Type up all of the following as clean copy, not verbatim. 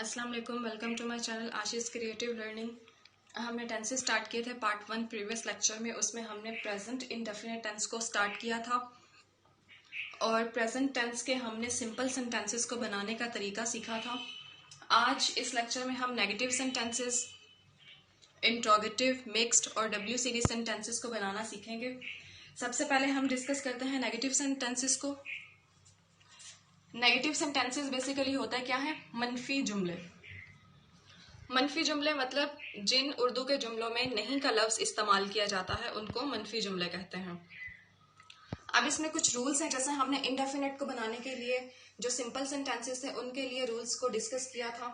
अस्सलाम वालेकुम, welcome to my channel Ashish creative learning. हमने टेंसेस स्टार्ट किए थे पार्ट 1 प्रीवियस लेक्चर में। उसमें हमने प्रेजेंट इंडेफिनिट टेंस को स्टार्ट किया था और प्रेजेंट टेंस के हमने सिंपल सेंटेंसेस को बनाने का तरीका सीखा था। आज इस लेक्चर में हम नेगेटिव सेंटेंसेस, इंट्रोगेटिव, मिक्स्ड और WCD सेंटेंसेस को बनाना सीखेंगे। सबसे पहले हम डिस्कस करते हैं नेगेटिव सेंटेंसेस को। नेगेटिव सेंटेंसेस बेसिकली होता है क्या है? मनफी जुमले। मनफी जुमले मतलब जिन उर्दू के जुमलों में नहीं का लफ्ज इस्तेमाल किया जाता है उनको मनफी जुमले कहते हैं। अब इसमें कुछ रूल्स हैं, जैसे हमने इंडेफिनिट को बनाने के लिए जो सिंपल सेंटेंसेस थे उनके लिए रूल्स को डिस्कस किया था।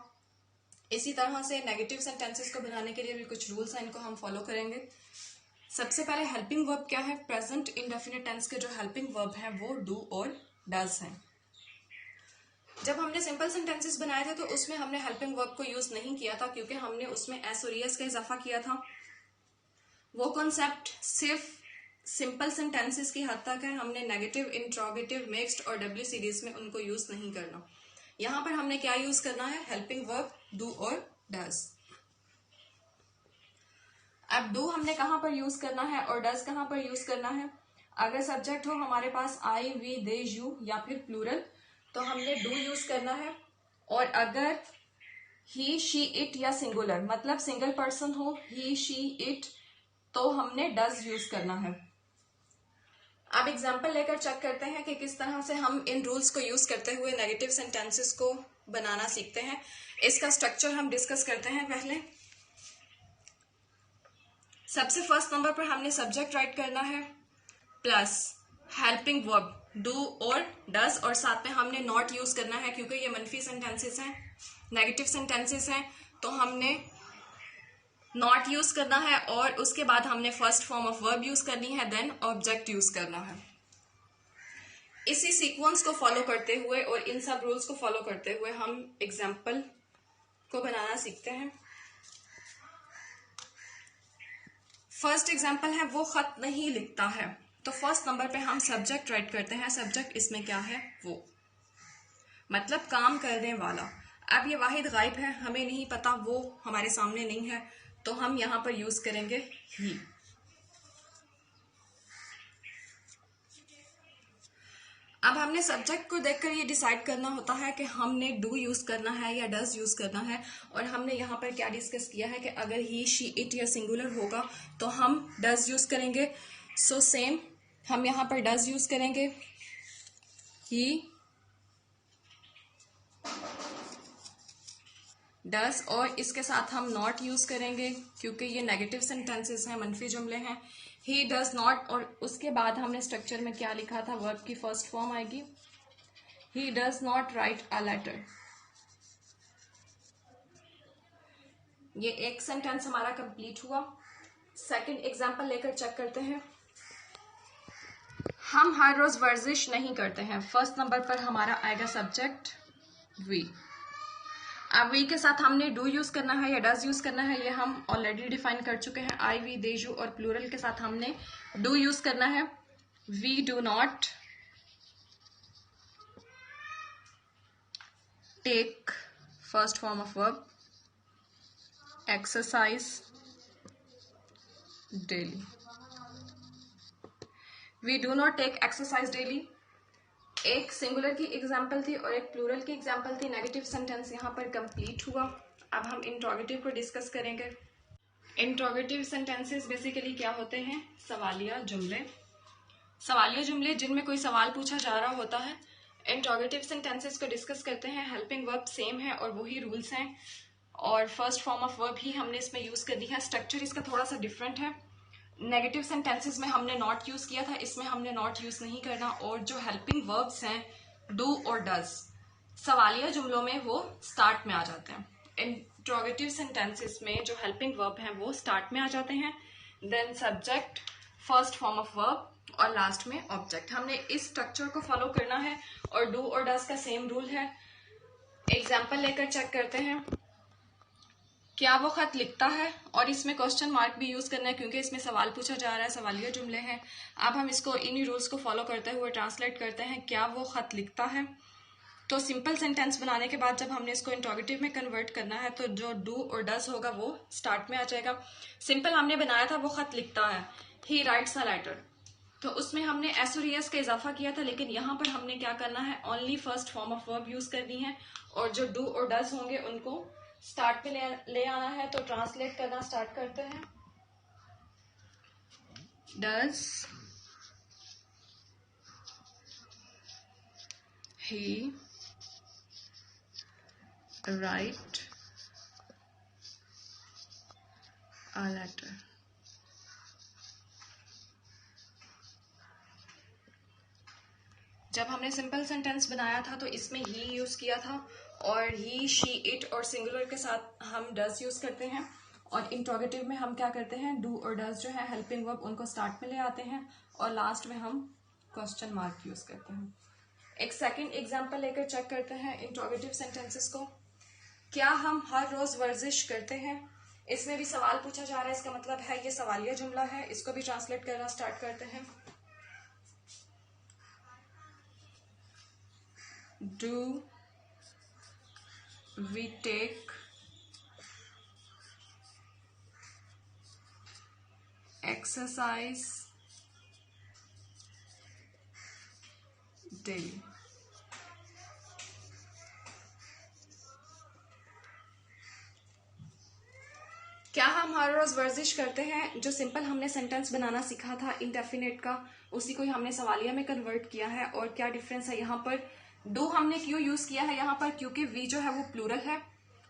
इसी तरह से नेगेटिव सेंटेंसेस को बनाने के लिए भी कुछ रूल्स हैं, इनको हम फॉलो करेंगे। सबसे पहले हेल्पिंग वर्ब क्या है? प्रेजेंट इंडेफिनिट टेंस के जो हेल्पिंग वर्ब हैं वो डू और डज हैं। जब हमने सिंपल सेंटेंसेस बनाए थे तो उसमें हमने हेल्पिंग वर्ब को यूज नहीं किया था, क्योंकि हमने उसमें एस और एस का इजाफा किया था। वो कॉन्सेप्ट सिर्फ सिंपल सेंटेंसेस की हद तक है। हमने नेगेटिव, इंट्रोगेटिव, मिक्स्ड और WCDs में उनको यूज नहीं करना। यहां पर हमने क्या यूज करना है? हेल्पिंग वर्ब डू और डज। अब डू हमने कहां पर यूज करना है और डज कहां पर यूज करना है? अगर सब्जेक्ट हो हमारे पास आई, वी, दे, यू या फिर प्लूरल तो हमने डू यूज करना है। और अगर ही, शी, इट या सिंगुलर मतलब सिंगल पर्सन हो, ही, शी, इट, तो हमने डज यूज करना है। अब एग्जांपल लेकर चेक करते हैं कि किस तरह से हम इन रूल्स को यूज करते हुए नेगेटिव सेंटेंसेस को बनाना सीखते हैं। इसका स्ट्रक्चर हम डिस्कस करते हैं। पहले सबसे फर्स्ट नंबर पर हमने सब्जेक्ट राइट करना है प्लस हेल्पिंग वर्ब डू और डज, और साथ में हमने नॉट यूज करना है क्योंकि ये मनफी सेंटेंसेस हैं, नेगेटिव सेंटेंसेस हैं, तो हमने नॉट यूज करना है। और उसके बाद हमने first form of verb use करनी है, देन ऑब्जेक्ट यूज करना है। इसी सीक्वेंस को फॉलो करते हुए और इन सब रूल्स को फॉलो करते हुए हम एग्जाम्पल को बनाना सीखते हैं। फर्स्ट एग्जाम्पल है वो खत नहीं लिखता है, तो फर्स्ट नंबर पे हम सब्जेक्ट राइट करते हैं। सब्जेक्ट इसमें क्या है? वो मतलब काम करने वाला। अब ये वाहिद गायब है, हमें नहीं पता, वो हमारे सामने नहीं है, तो हम यहां पर यूज करेंगे ही। अब हमने सब्जेक्ट को देखकर ये डिसाइड करना होता है कि हमने डू यूज करना है या डज यूज करना है। और हमने यहाँ पर क्या डिस्कस किया है कि अगर ही, शी, इट या सिंगुलर होगा तो हम डज यूज करेंगे। सो सेम हम यहाँ पर डज यूज करेंगे, ही डज, और इसके साथ हम नॉट यूज करेंगे क्योंकि ये नेगेटिव सेंटेंसेस हैं, मनफी जुमले हैं। ही डज नॉट, और उसके बाद हमने स्ट्रक्चर में क्या लिखा था? वर्ब की फर्स्ट फॉर्म आएगी, he does not write a letter. ये एक सेंटेंस हमारा कंप्लीट हुआ। सेकंड एग्जांपल लेकर चेक करते हैं। हम हर रोज वर्जिश नहीं करते हैं। फर्स्ट नंबर पर हमारा आएगा सब्जेक्ट वी। अब वी के साथ हमने डू यूज करना है या डज यूज करना है, ये हम ऑलरेडी डिफाइन कर चुके हैं। आई, वी, दे, यू, और प्लूरल के साथ हमने डू यूज करना है। We do not take first form of verb exercise daily. We do not take exercise daily एक सिंगुलर की एग्जाम्पल थी और एक प्लूरल की एग्जाम्पल थी। नेगेटिव सेंटेंस यहाँ पर कंप्लीट हुआ। अब हम इंट्रोगेटिव को डिस्कस करेंगे। इंट्रोगेटिव सेंटेंसेस बेसिकली क्या होते हैं? सवालिया जुमले। सवालिया जुमले जिनमें कोई सवाल पूछा जा रहा होता है। इंट्रोगेटिव सेंटेंसेस को डिस्कस करते हैं। हेल्पिंग वर्ब सेम है और वही रूल्स हैं, और फर्स्ट फॉर्म ऑफ वर्ब ही हमने इसमें यूज करनी है। स्ट्रक्चर इसका थोड़ा सा डिफरेंट है। नेगेटिव सेंटेंसेस में हमने नॉट यूज किया था, इसमें हमने नॉट यूज नहीं करना। और जो हेल्पिंग वर्ब्स हैं डू और डज, सवालिया जुमलों में वो स्टार्ट में आ जाते हैं। इंट्रोगेटिव सेंटेंसेस में जो हेल्पिंग वर्ब हैं वो स्टार्ट में आ जाते हैं, then subject, first form of verb और लास्ट में ऑब्जेक्ट। हमने इस स्ट्रक्चर को फॉलो करना है और डू और डज का सेम रूल है। एग्जाम्पल लेकर चेक करते हैं। क्या वो खत लिखता है, और इसमें क्वेश्चन मार्क भी यूज करना है क्योंकि इसमें सवाल पूछा जा रहा है, सवालिया जुमले हैं। अब हम इसको इन्हीं रूल्स को फॉलो करते हुए ट्रांसलेट करते हैं। क्या वो खत लिखता है? तो सिंपल सेंटेंस बनाने के बाद जब हमने इसको इंट्रोगेटिव में कन्वर्ट करना है तो जो डू और डज होगा वो स्टार्ट में आ जाएगा। सिंपल हमने बनाया था वो खत लिखता है, ही राइट्स अ लेटर, तो उसमें हमने एस और एस का इजाफा किया था, लेकिन यहाँ पर हमने क्या करना है, only first form of verb use करनी है और जो डू और डज होंगे उनको स्टार्ट में ले आना है। तो ट्रांसलेट करना स्टार्ट करते हैं। Does he write a letter. जब हमने सिंपल सेंटेंस बनाया था तो इसमें ही यूज किया था और ही, शी, इट और सिंगुलर के साथ हम डज यूज करते हैं। और इंट्रोगेटिव में हम क्या करते हैं, डू और डज जो है हेल्पिंग वर्ब उनको स्टार्ट में ले आते हैं और लास्ट में हम क्वेश्चन मार्क यूज करते हैं। एक सेकंड एग्जांपल लेकर चेक करते हैं इंट्रोगेटिव सेंटेंसेस को। क्या हम हर रोज वर्जिश करते हैं? इसमें भी सवाल पूछा जा रहा है, इसका मतलब है ये सवालिया जुमला है। इसको भी ट्रांसलेट करना स्टार्ट करते हैं। Do we take exercise daily? क्या हम हर रोज वर्जिश करते हैं? जो सिंपल हमने सेंटेंस बनाना सीखा था इंडेफिनिट का, उसी को ही हमने सवालिया में कन्वर्ट किया है। और क्या डिफरेंस है यहाँ पर, डू हमने क्यों यूज किया है यहाँ पर, क्योंकि वी जो है वो प्लूरल है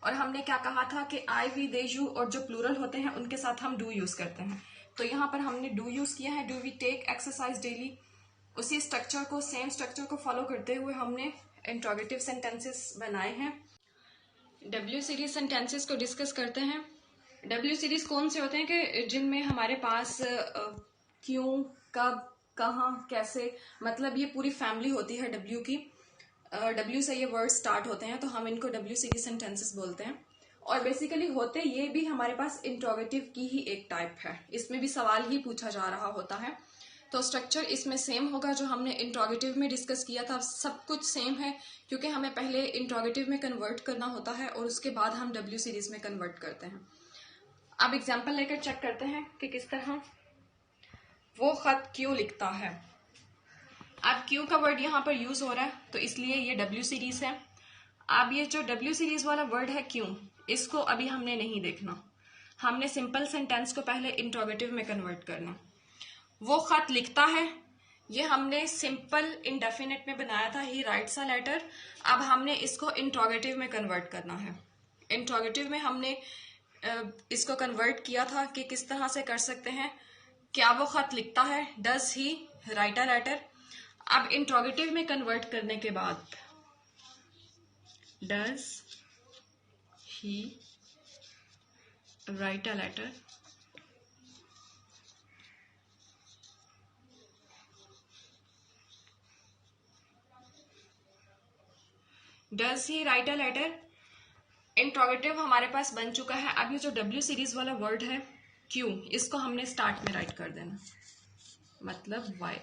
और हमने क्या कहा था कि आई, वी, दे, यू और जो प्लूरल होते हैं उनके साथ हम डू यूज करते हैं। तो यहाँ पर हमने डू यूज किया है, do we take exercise daily. उसी स्ट्रक्चर को, सेम स्ट्रक्चर को फॉलो करते हुए हमने इंट्रोगेटिव सेंटेंसेस बनाए हैं। डब्ल्यू सीरीज सेंटेंसेस को डिस्कस करते हैं। डब्ल्यू सीरीज कौन से होते हैं कि जिनमें हमारे पास क्यों, कब, कहाँ, कैसे, मतलब ये पूरी फैमिली होती है डब्ल्यू की। डब्ल्यू से ये वर्ड स्टार्ट होते हैं तो हम इनको डब्ल्यू सीरीज सेंटेंसेस बोलते हैं। और बेसिकली होते ये भी हमारे पास इंट्रोगेटिव की ही एक टाइप है, इसमें भी सवाल ही पूछा जा रहा होता है। तो स्ट्रक्चर इसमें सेम होगा जो हमने इंट्रोगेटिव में डिस्कस किया था, सब कुछ सेम है क्योंकि हमें पहले इंट्रोगेटिव में कन्वर्ट करना होता है और उसके बाद हम डब्ल्यू सीरीज में कन्वर्ट करते हैं। अब एग्जाम्पल लेकर चेक करते हैं कि किस तरह। वो खत क्यों लिखता है? अब क्यों का वर्ड यहाँ पर यूज हो रहा है तो इसलिए ये डब्ल्यू सीरीज है। अब ये जो डब्ल्यू सीरीज वाला वर्ड है क्यों, इसको अभी हमने नहीं देखना, हमने सिंपल सेंटेंस को पहले इंट्रोगेटिव में कन्वर्ट करना। वो खत लिखता है, ये हमने सिंपल इंडेफिनिट में बनाया था, ही राइट्स अ लेटर। अब हमने इसको इंट्रोगेटिव में कन्वर्ट करना है। इंट्रोगेटिव में हमने इसको कन्वर्ट किया था कि किस तरह से कर सकते हैं, क्या वो खत लिखता है, does he write a letter. अब इंट्रोगेटिव में कन्वर्ट करने के बाद does he write a letter, does he write a letter. Interrogative हमारे पास बन चुका है। अब ये जो डब्ल्यू सीरीज वाला वर्ड है क्यों, इसको हमने स्टार्ट में राइट कर देना, मतलब वाई।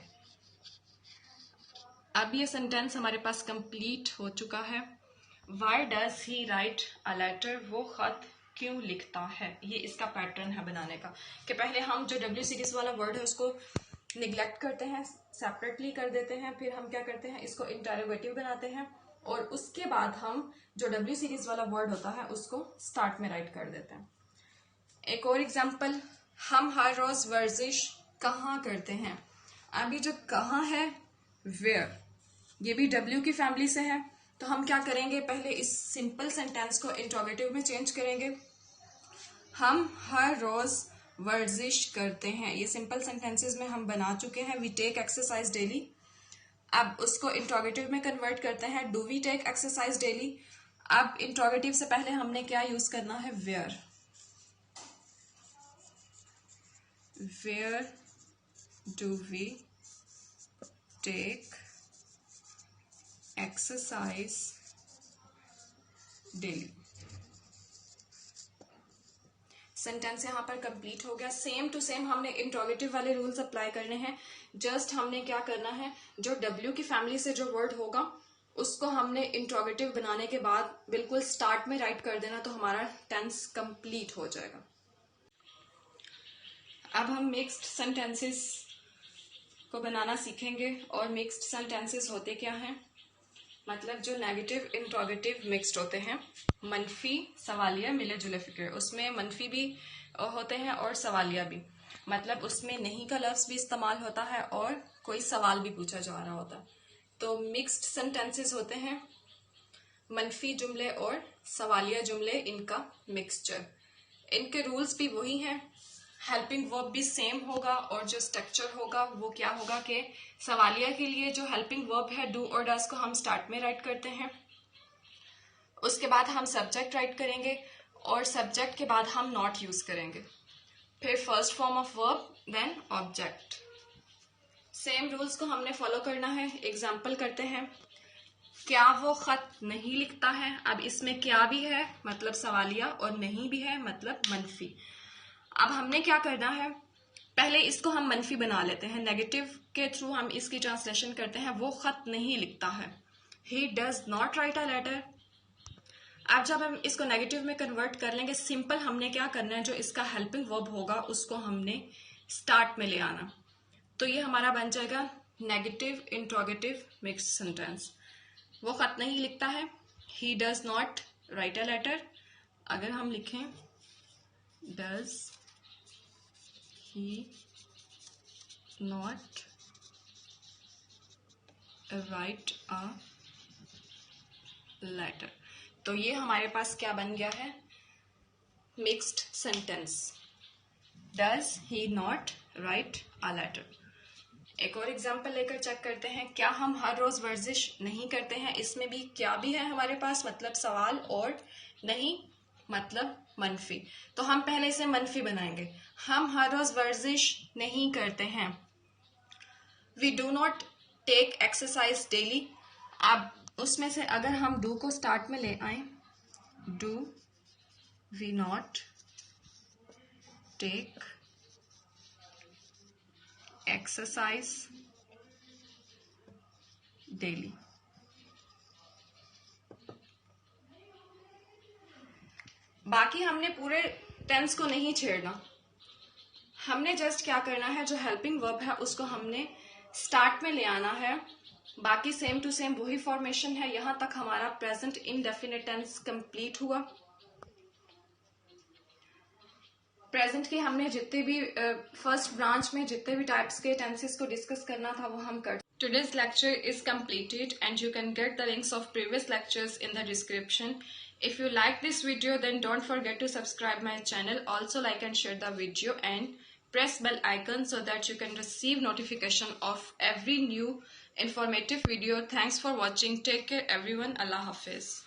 अब ये सेंटेंस हमारे पास कंप्लीट हो चुका है। Why does he write a letter, वो खत क्यों लिखता है। ये इसका पैटर्न है बनाने का कि पहले हम जो डब्ल्यू सीरीज वाला वर्ड है उसको निग्लेक्ट करते हैं, सेपरेटली कर देते हैं, फिर हम क्या करते हैं, इसको इंटरोगेटिव बनाते हैं और उसके बाद हम जो डब्ल्यू सीरीज वाला वर्ड होता है उसको स्टार्ट में राइट कर देते हैं। एक और एग्जांपल, हम हर रोज वर्जिश कहाँ करते हैं। अभी जो कहाँ है, वेयर, ये भी डब्ल्यू की फैमिली से है। तो हम क्या करेंगे, पहले इस सिंपल सेंटेंस को इंट्रोगेटिव में चेंज करेंगे। हम हर रोज वर्जिश करते हैं, ये सिंपल सेंटेंसेस में हम बना चुके हैं। We take exercise daily. अब उसको इंट्रोगेटिव में कन्वर्ट करते हैं, do we take exercise daily. अब इंट्रोगेटिव से पहले हमने क्या यूज करना है, where. Where do we take exercise daily. Sentence यहाँ पर कंप्लीट हो गया। सेम टू सेम हमने इंट्रोगेटिव वाले रूल्स अप्लाई करने हैं। जस्ट हमने क्या करना है, जो डब्ल्यू की फैमिली से जो वर्ड होगा उसको हमने इंट्रोगेटिव बनाने के बाद बिल्कुल स्टार्ट में राइट कर देना, तो हमारा टेंस कंप्लीट हो जाएगा। अब हम मिक्स्ड सेंटेंसेस को बनाना सीखेंगे। और मिक्स्ड सेंटेंसेस होते क्या हैं, मतलब जो नेगेटिव इंट्रोगेटिव मिक्स्ड होते हैं, मनफी सवालिया मिले जुले फिक्र, उसमें मनफी भी होते हैं और सवालिया भी, मतलब उसमें नहीं का लफ्ज भी इस्तेमाल होता है और कोई सवाल भी पूछा जा रहा होता है। तो मिक्स्ड सेंटेंसेस होते हैं मनफी जुमले और सवालिया जुमले, इनका मिक्सचर। इनके रूल्स भी वही हैं, हेल्पिंग वर्ब भी सेम होगा और जो स्ट्रक्चर होगा वो क्या होगा कि सवालिया के लिए जो हेल्पिंग वर्ब है डू और डज को हम स्टार्ट में राइट करते हैं, उसके बाद हम सब्जेक्ट राइट करेंगे और सब्जेक्ट के बाद हम नॉट यूज करेंगे, फिर first form of verb then object. Same rules को हमने फॉलो करना है। एग्जाम्पल करते हैं, क्या वो खत नहीं लिखता है। अब इसमें क्या भी है मतलब सवालिया और नहीं भी है मतलब मनफी। अब हमने क्या करना है, पहले इसको हम मनफी बना लेते हैं, नेगेटिव के थ्रू हम इसकी ट्रांसलेशन करते हैं, वो खत नहीं लिखता है, he does not write a letter. अब जब हम इसको नेगेटिव में कन्वर्ट कर लेंगे, सिंपल हमने क्या करना है, जो इसका हेल्पिंग वर्ब होगा उसको हमने स्टार्ट में ले आना, तो ये हमारा बन जाएगा नेगेटिव इंट्रोगेटिव मिक्स्ड सेंटेंस। वो खत नहीं लिखता है, he does not write a letter. अगर हम लिखें does he not write a letter, तो ये हमारे पास क्या बन गया है, mixed sentence. Does he not write a letter. एक और एग्जाम्पल लेकर चेक करते हैं, क्या हम हर रोज वर्जिश नहीं करते हैं। इसमें भी क्या भी है हमारे पास, मतलब सवाल, और नहीं मतलब मनफी। तो हम पहले से मनफी बनाएंगे, हम हर रोज वर्जिश नहीं करते हैं। We do not take exercise daily. अब उसमें से अगर हम डू को स्टार्ट में ले आए, do we not take exercise daily. बाकी हमने पूरे टेंस को नहीं छेड़ना, हमने जस्ट क्या करना है, जो हेल्पिंग वर्ब है उसको हमने स्टार्ट में ले आना है। बाकी सेम टू सेम वही फॉर्मेशन है। यहां तक हमारा प्रेजेंट इनडेफिनिट टेंस कंप्लीट हुआ। प्रेजेंट की हमने जितने भी फर्स्ट ब्रांच में जितने भी टाइप्स के टेंसेस को डिस्कस करना था वो हम कर। Today's lecture is completed and you can get the links of previous lectures in the description. If you like this video, then don't forget to subscribe my channel. Also like and share the video and press bell icon so that you can receive notification of every new informative video. Thanks for watching. Take care everyone. Allah Hafiz.